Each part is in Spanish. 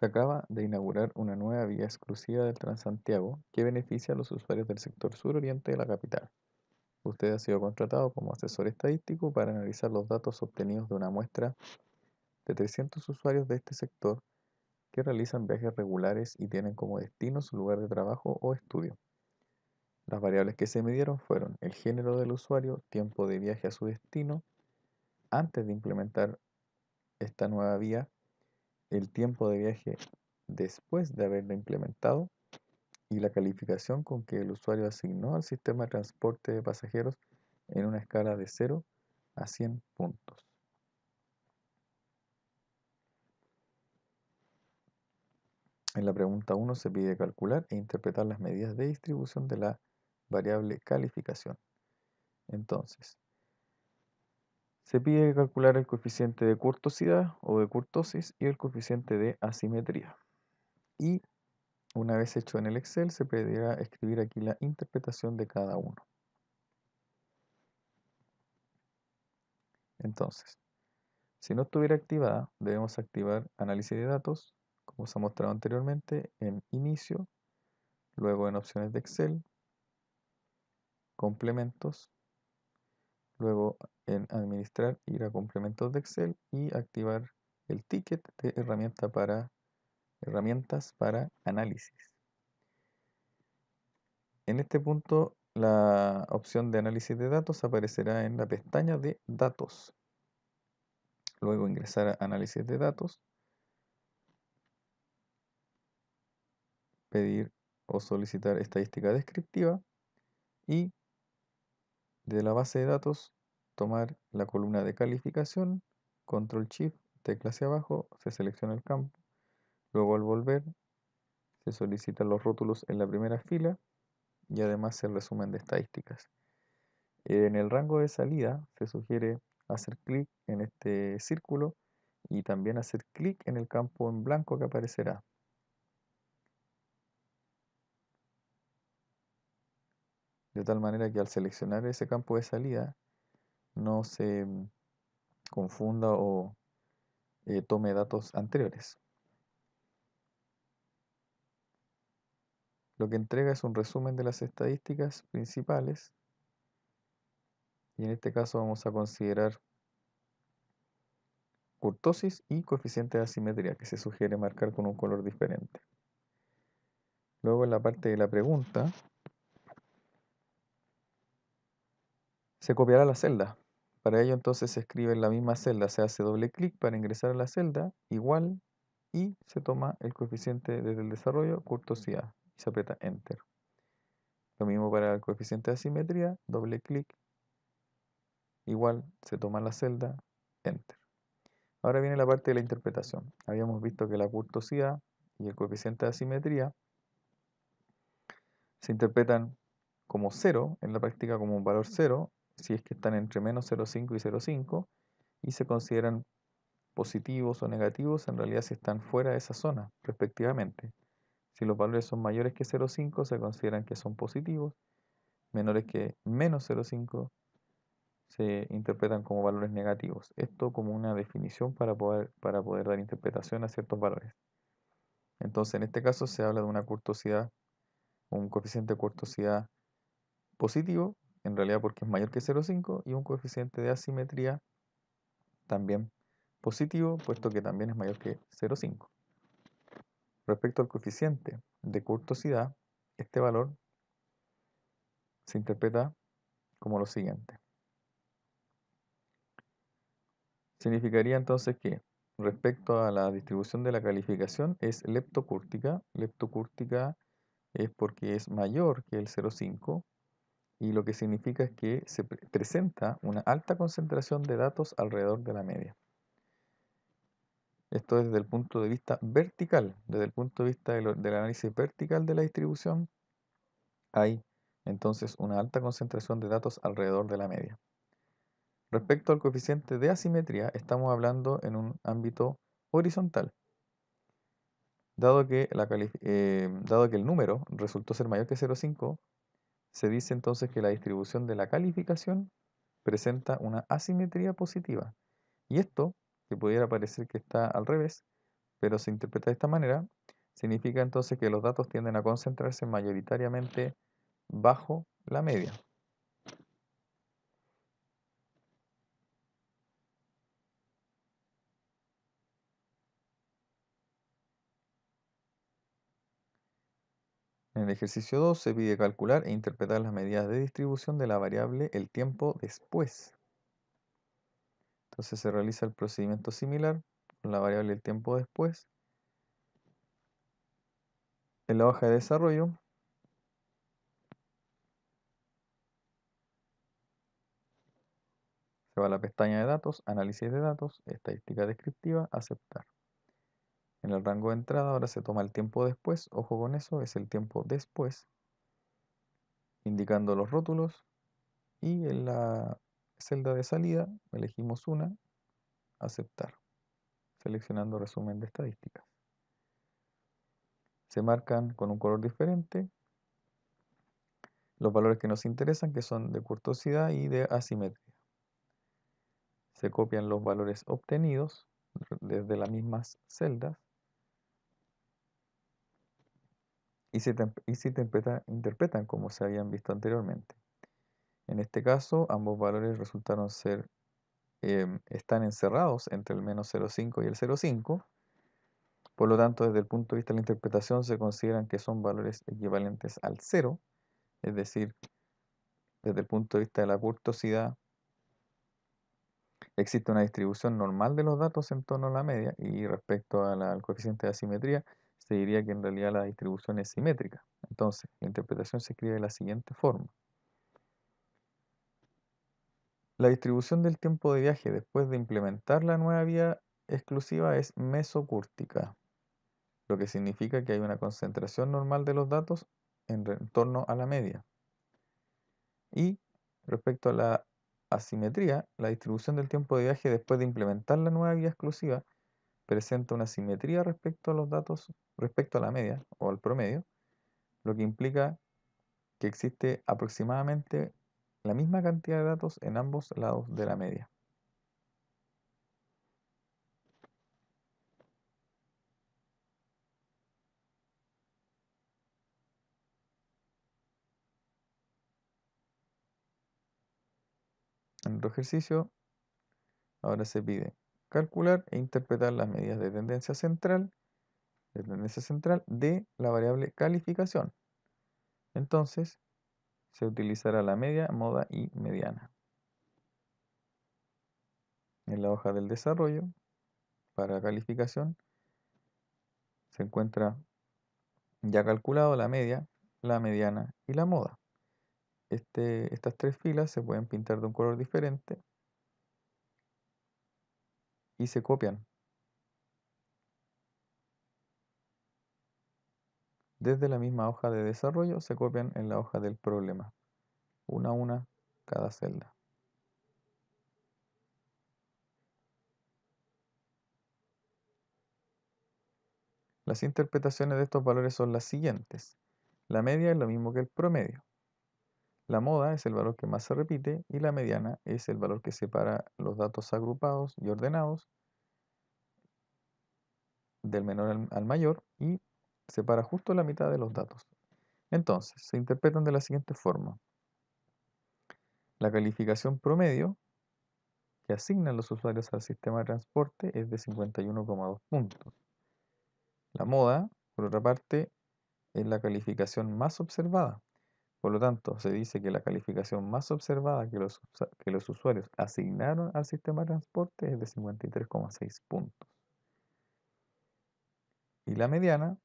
Se acaba de inaugurar una nueva vía exclusiva del Transantiago que beneficia a los usuarios del sector suroriente de la capital. Usted ha sido contratado como asesor estadístico para analizar los datos obtenidos de una muestra de 300 usuarios de este sector que realizan viajes regulares y tienen como destino su lugar de trabajo o estudio. Las variables que se midieron fueron el género del usuario, tiempo de viaje a su destino, antes de implementar esta nueva vía, el tiempo de viaje después de haberla implementado y la calificación con que el usuario asignó al sistema de transporte de pasajeros en una escala de 0 a 100 puntos. En la pregunta 1 se pide calcular e interpretar las medidas de distribución de la variable calificación. Entonces, se pide calcular el coeficiente de curtosidad o de curtosis y el coeficiente de asimetría. Y una vez hecho en el Excel, se pedirá escribir aquí la interpretación de cada uno. Entonces, si no estuviera activada, debemos activar análisis de datos, como se ha mostrado anteriormente, en inicio, luego en opciones de Excel, complementos, luego en administrar, ir a complementos de Excel y activar el ticket de herramientas para análisis. En este punto, la opción de análisis de datos aparecerá en la pestaña de datos. Luego ingresar a análisis de datos, pedir o solicitar estadística descriptiva y de la base de datos tomar la columna de calificación, control shift, tecla hacia abajo, se selecciona el campo, luego al volver se solicitan los rótulos en la primera fila y además el resumen de estadísticas. En el rango de salida se sugiere hacer clic en este círculo y también hacer clic en el campo en blanco que aparecerá. De tal manera que al seleccionar ese campo de salida no se confunda o tome datos anteriores. Lo que entrega es un resumen de las estadísticas principales y en este caso vamos a considerar kurtosis y coeficiente de asimetría que se sugiere marcar con un color diferente. Luego en la parte de la pregunta se copiará la celda. Para ello entonces se escribe en la misma celda, se hace doble clic para ingresar a la celda, igual, y se toma el coeficiente desde el desarrollo, kurtosidad, y se aprieta Enter. Lo mismo para el coeficiente de asimetría, doble clic, igual, se toma la celda, Enter. Ahora viene la parte de la interpretación. Habíamos visto que la kurtosidad y el coeficiente de asimetría se interpretan como 0, en la práctica como un valor 0, si es que están entre menos 0,5 y 0,5, y se consideran positivos o negativos en realidad si están fuera de esa zona, respectivamente. Si los valores son mayores que 0,5 se consideran que son positivos, menores que menos 0,5 se interpretan como valores negativos. Esto como una definición para poder dar interpretación a ciertos valores. Entonces, en este caso se habla de una kurtosidad, un coeficiente de kurtosidad positivo, en realidad porque es mayor que 0,5, y un coeficiente de asimetría también positivo, puesto que también es mayor que 0,5. Respecto al coeficiente de kurtosidad, este valor se interpreta como lo siguiente. Significaría entonces que respecto a la distribución de la calificación es leptocúrtica. Leptocúrtica es porque es mayor que el 0,5 y lo que significa es que se presenta una alta concentración de datos alrededor de la media. Esto es desde el punto de vista vertical, desde el punto de vista del análisis vertical de la distribución, hay entonces una alta concentración de datos alrededor de la media. Respecto al coeficiente de asimetría, estamos hablando en un ámbito horizontal. Dado que el número resultó ser mayor que 0,5, se dice entonces que la distribución de la calificación presenta una asimetría positiva. Y esto, que pudiera parecer que está al revés, pero se interpreta de esta manera, significa entonces que los datos tienden a concentrarse mayoritariamente bajo la media. En el ejercicio 2 se pide calcular e interpretar las medidas de distribución de la variable el tiempo después. Entonces se realiza el procedimiento similar con la variable el tiempo después. En la hoja de desarrollo se va a la pestaña de datos, análisis de datos, estadística descriptiva, aceptar. En el rango de entrada ahora se toma el tiempo después, ojo con eso, es el tiempo después, indicando los rótulos, y en la celda de salida elegimos una, aceptar, seleccionando resumen de estadísticas. Se marcan con un color diferente los valores que nos interesan, que son de curtosidad y de asimetría. Se copian los valores obtenidos desde las mismas celdas y se interpretan como se habían visto anteriormente. En este caso, ambos valores resultaron ser, están encerrados entre el menos 0,5 y el 0,5. Por lo tanto, desde el punto de vista de la interpretación, se consideran que son valores equivalentes al 0, es decir, desde el punto de vista de la curtosidad, existe una distribución normal de los datos en torno a la media, y respecto al coeficiente de asimetría, se diría que en realidad la distribución es simétrica. Entonces, la interpretación se escribe de la siguiente forma. La distribución del tiempo de viaje después de implementar la nueva vía exclusiva es mesocúrtica, lo que significa que hay una concentración normal de los datos en torno a la media. Y respecto a la asimetría, la distribución del tiempo de viaje después de implementar la nueva vía exclusiva presenta una simetría respecto a los datos, respecto a la media o al promedio, lo que implica que existe aproximadamente la misma cantidad de datos en ambos lados de la media. En otro ejercicio, ahora se pide calcular e interpretar las medidas de tendencia central de la variable calificación. Entonces, se utilizará la media, moda y mediana. En la hoja del desarrollo, para calificación, se encuentra ya calculado la media, la mediana y la moda. Estas tres filas se pueden pintar de un color diferente y se copian desde la misma hoja de desarrollo, se copian en la hoja del problema, una a una cada celda. Las interpretaciones de estos valores son las siguientes. La media es lo mismo que el promedio. La moda es el valor que más se repite y la mediana es el valor que separa los datos agrupados y ordenados del menor al mayor y separa justo la mitad de los datos. Entonces, se interpretan de la siguiente forma. La calificación promedio que asignan los usuarios al sistema de transporte es de 51,2 puntos. La moda, por otra parte, es la calificación más observada. Por lo tanto, se dice que la calificación más observada que los usuarios asignaron al sistema de transporte es de 53,6 puntos. Y la mediana,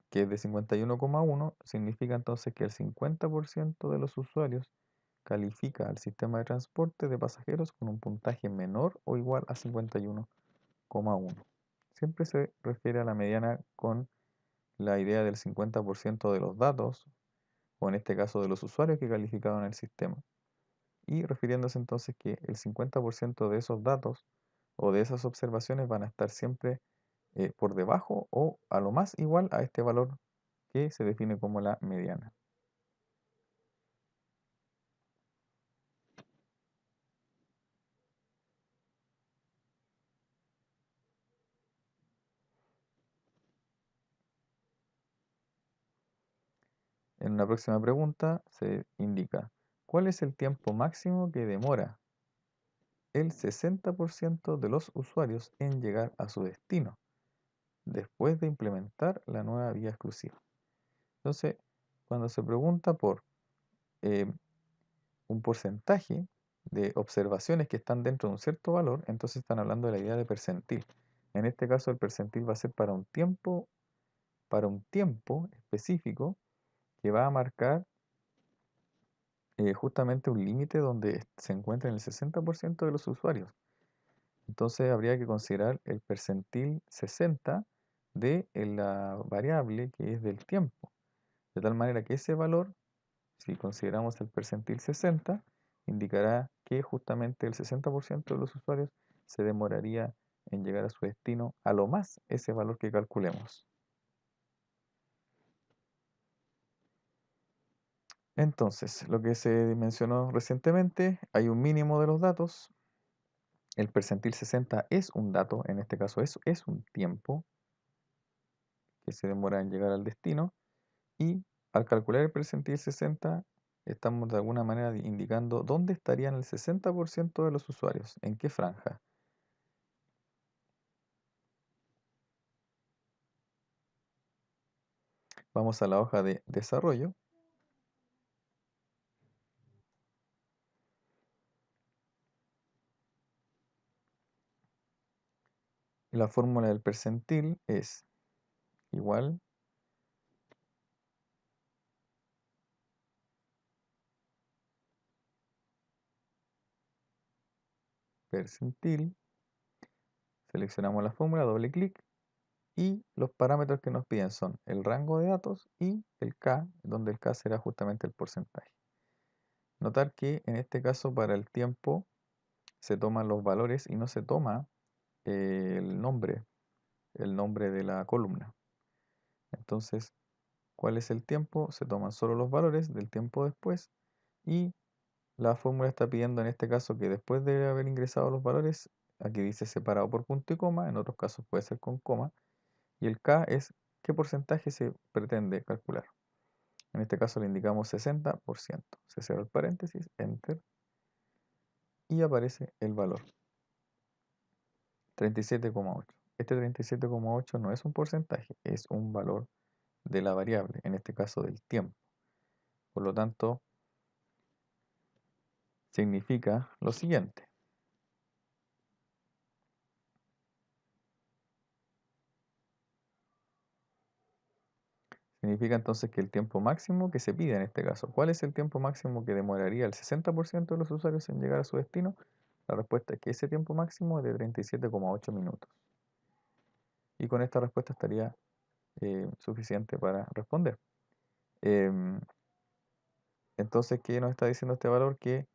que es de 51,1, significa entonces que el 50% de los usuarios califica al sistema de transporte de pasajeros con un puntaje menor o igual a 51,1. Siempre se refiere a la mediana con la idea del 50% de los datos, o en este caso de los usuarios que calificaban el sistema, y refiriéndose entonces que el 50% de esos datos o de esas observaciones van a estar siempre por debajo o a lo más igual a este valor que se define como la mediana. En una próxima pregunta se indica, ¿cuál es el tiempo máximo que demora el 60% de los usuarios en llegar a su destino después de implementar la nueva vía exclusiva? Entonces, cuando se pregunta por eh, un porcentaje de observaciones que están dentro de un cierto valor, entonces están hablando de la idea de percentil. En este caso, el percentil va a ser para un tiempo específico que va a marcar justamente un límite donde se encuentra en el 60% de los usuarios. Entonces habría que considerar el percentil 60 de la variable que es del tiempo. De tal manera que ese valor, si consideramos el percentil 60, indicará que justamente el 60% de los usuarios se demoraría en llegar a su destino a lo más ese valor que calculemos. Entonces, lo que se mencionó recientemente, hay un mínimo de los datos. El percentil 60 es un dato, en este caso es un tiempo que se demora en llegar al destino. Y al calcular el percentil 60, estamos de alguna manera indicando dónde estarían el 60% de los usuarios, en qué franja. Vamos a la hoja de desarrollo. La fórmula del percentil es igual percentil. Seleccionamos la fórmula, doble clic y los parámetros que nos piden son el rango de datos y el K, donde el K será justamente el porcentaje. Notar que en este caso para el tiempo se toman los valores y no se toma el nombre de la columna. Entonces, ¿cuál es el tiempo? Se toman solo los valores del tiempo después y la fórmula está pidiendo en este caso que después de haber ingresado los valores, aquí dice separado por punto y coma, en otros casos puede ser con coma, y el K es qué porcentaje se pretende calcular. En este caso le indicamos 60%. Se cierra el paréntesis, enter, y aparece el valor, 37,8. Este 37,8 no es un porcentaje, es un valor de la variable, en este caso del tiempo. Por lo tanto, significa lo siguiente. Significa entonces que el tiempo máximo que se pide en este caso, ¿cuál es el tiempo máximo que demoraría el 60% de los usuarios en llegar a su destino? La respuesta es que ese tiempo máximo es de 37,8 minutos. Y con esta respuesta estaría suficiente para responder. Em, entonces, ¿qué nos está diciendo este valor? Que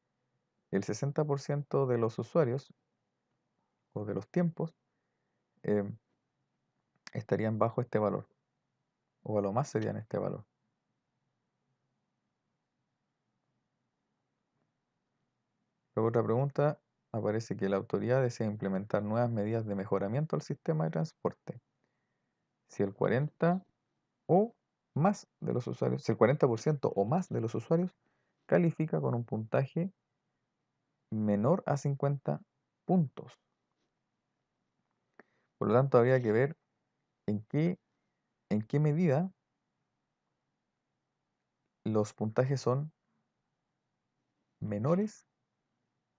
el 60% de los usuarios o de los tiempos em, estarían bajo este valor, o a lo más serían este valor. Luego otra pregunta, aparece que la autoridad desea implementar nuevas medidas de mejoramiento al sistema de transporte. Si el 40 o más de los usuarios, si el 40% o más de los usuarios califica con un puntaje menor a 50 puntos. Por lo tanto, habría que ver en qué medida los puntajes son menores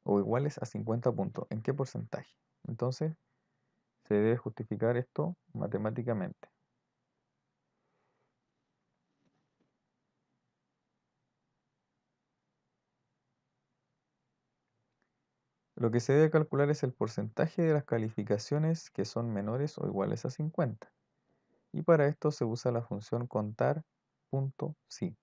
o iguales a 50 puntos. ¿En qué porcentaje? Entonces, se debe justificar esto matemáticamente. Lo que se debe calcular es el porcentaje de las calificaciones que son menores o iguales a 50. Y para esto se usa la función contar.si.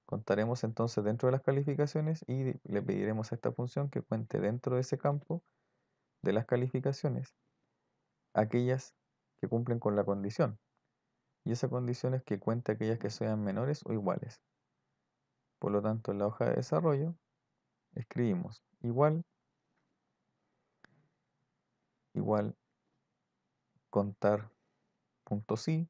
Contaremos entonces dentro de las calificaciones y le pediremos a esta función que cuente dentro de ese campo de las calificaciones aquellas que cumplen con la condición. Y esa condición es que cuente aquellas que sean menores o iguales. Por lo tanto, en la hoja de desarrollo escribimos igual contar.si,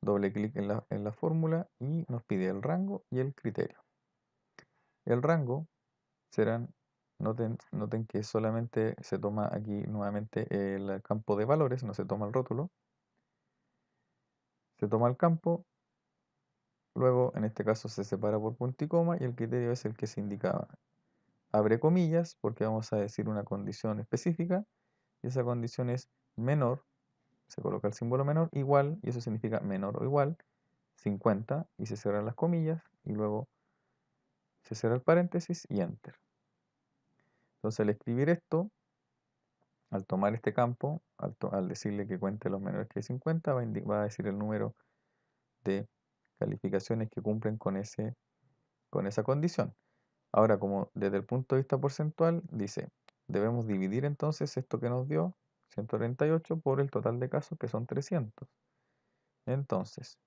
doble clic en la fórmula y nos pide el rango y el criterio. El rango serán, noten que solamente se toma aquí nuevamente el campo de valores, no se toma el rótulo. Se toma el campo, luego en este caso se separa por punto y coma y el criterio es el que se indicaba. Abre comillas porque vamos a decir una condición específica y esa condición es menor, se coloca el símbolo menor, igual, y eso significa menor o igual, 50 y se cierran las comillas y luego se cierra el paréntesis y enter. Entonces al escribir esto, al tomar este campo, al decirle que cuente los menores que 50, va a decir el número de calificaciones que cumplen con esa condición. Ahora, como desde el punto de vista porcentual, dice, debemos dividir entonces esto que nos dio, 138, por el total de casos, que son 300. Entonces,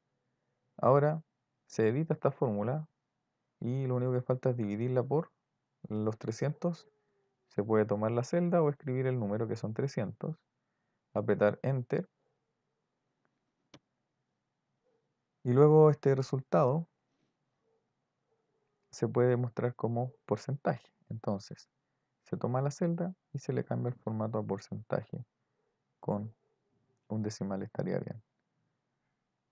ahora se edita esta fórmula y lo único que falta es dividirla por los 300. Se puede tomar la celda o escribir el número, que son 300, apretar Enter, y luego este resultado se puede mostrar como porcentaje. Entonces, se toma la celda y se le cambia el formato a porcentaje. Con un decimal estaría bien.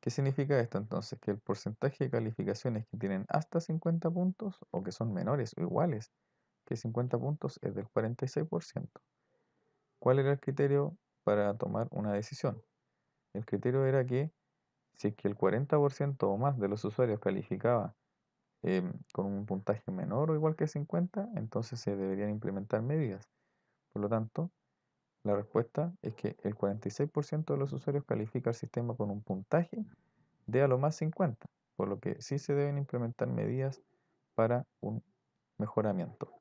¿Qué significa esto entonces? Que el porcentaje de calificaciones que tienen hasta 50 puntos o que son menores o iguales que 50 puntos es del 46%. ¿Cuál era el criterio para tomar una decisión? El criterio era que si es que el 40% o más de los usuarios calificaba con un puntaje menor o igual que 50, entonces se deberían implementar medidas. Por lo tanto, la respuesta es que el 46% de los usuarios califica el sistema con un puntaje de a lo más 50, por lo que sí se deben implementar medidas para un mejoramiento.